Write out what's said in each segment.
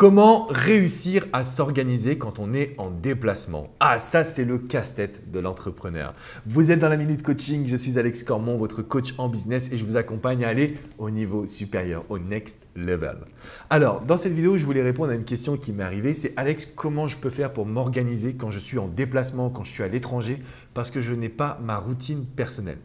Comment réussir à s'organiser quand on est en déplacement? Ah, ça c'est le casse-tête de l'entrepreneur. Vous êtes dans la Minute Coaching, je suis Alex Cormon, votre coach en business et je vous accompagne à aller au niveau supérieur, au next level. Alors, dans cette vidéo, je voulais répondre à une question qui m'est arrivée, c'est Alex, comment je peux faire pour m'organiser quand je suis en déplacement, quand je suis à l'étranger, parce que je n'ai pas ma routine personnelle.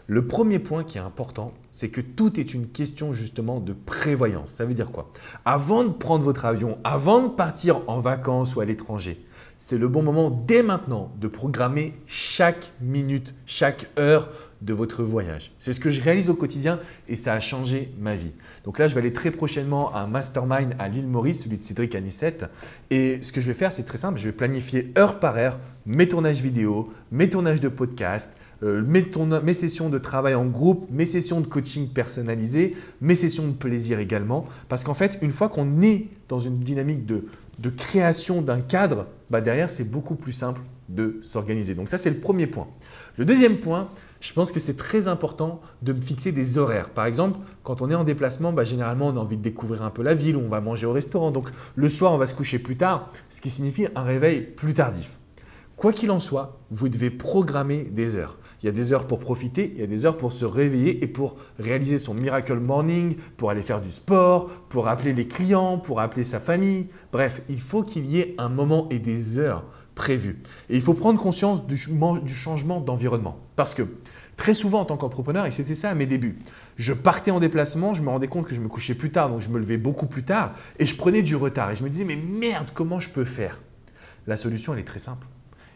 Le premier point qui est important, c'est que tout est une question justement de prévoyance. Ça veut dire quoi? Avant de prendre votre avion, avant de partir en vacances ou à l'étranger, c'est le bon moment dès maintenant de programmer chaque minute, chaque heure de votre voyage. C'est ce que je réalise au quotidien et ça a changé ma vie. Donc là, je vais aller très prochainement à un mastermind à l'île Maurice, celui de Cédric Anissette. Et ce que je vais faire, c'est très simple. Je vais planifier heure par heure mes tournages vidéo, mes tournages de podcast, mes sessions de travail en groupe, mes sessions de coaching personnalisé, mes sessions de plaisir également. Parce qu'en fait, une fois qu'on est dans une dynamique de création d'un cadre, derrière, c'est beaucoup plus simple de s'organiser. Donc ça, c'est le premier point. Le deuxième point, je pense que c'est très important de me fixer des horaires. Par exemple, quand on est en déplacement, généralement, on a envie de découvrir un peu la ville, on va manger au restaurant. Donc le soir, on va se coucher plus tard, ce qui signifie un réveil plus tardif. Quoi qu'il en soit, vous devez programmer des heures. Il y a des heures pour profiter, il y a des heures pour se réveiller et pour réaliser son miracle morning, pour aller faire du sport, pour appeler les clients, pour appeler sa famille. Bref, il faut qu'il y ait un moment et des heures prévues. Et il faut prendre conscience du changement d'environnement. Parce que très souvent en tant qu'entrepreneur, et c'était ça à mes débuts, je partais en déplacement, je me rendais compte que je me couchais plus tard, donc je me levais beaucoup plus tard et je prenais du retard. Et je me disais, mais merde, comment je peux faire? La solution, elle est très simple.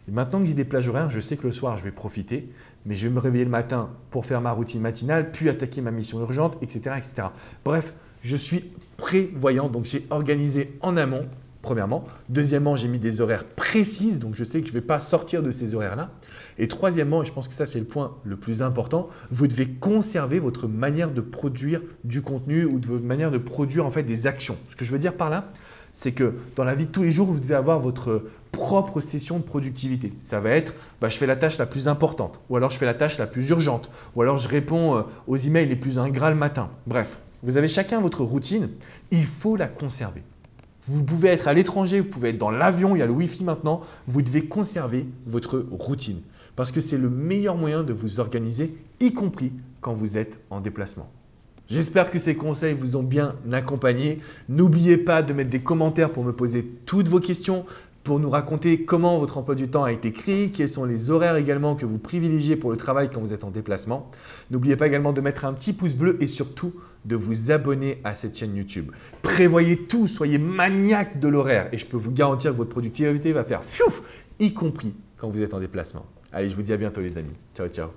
Et maintenant que j'ai des plages horaires, je sais que le soir, je vais profiter, mais je vais me réveiller le matin pour faire ma routine matinale, puis attaquer ma mission urgente, etc. etc. Bref, je suis prévoyant, donc j'ai organisé en amont, premièrement. Deuxièmement, j'ai mis des horaires précises, donc je sais que je ne vais pas sortir de ces horaires-là. Et troisièmement, et je pense que ça c'est le point le plus important, vous devez conserver votre manière de produire du contenu ou votre manière de produire en fait des actions. Ce que je veux dire par là, c'est que dans la vie de tous les jours, vous devez avoir votre propre session de productivité. Ça va être, je fais la tâche la plus importante, ou alors je fais la tâche la plus urgente, ou alors je réponds aux emails les plus ingrats le matin. Bref, vous avez chacun votre routine, il faut la conserver. Vous pouvez être à l'étranger, vous pouvez être dans l'avion, il y a le Wi-Fi maintenant, vous devez conserver votre routine parce que c'est le meilleur moyen de vous organiser, y compris quand vous êtes en déplacement. J'espère que ces conseils vous ont bien accompagné. N'oubliez pas de mettre des commentaires pour me poser toutes vos questions, pour nous raconter comment votre emploi du temps a été créé, quels sont les horaires également que vous privilégiez pour le travail quand vous êtes en déplacement. N'oubliez pas également de mettre un petit pouce bleu et surtout de vous abonner à cette chaîne YouTube. Prévoyez tout, soyez maniaque de l'horaire et je peux vous garantir que votre productivité va faire fiouf, y compris quand vous êtes en déplacement. Allez, je vous dis à bientôt les amis. Ciao, ciao.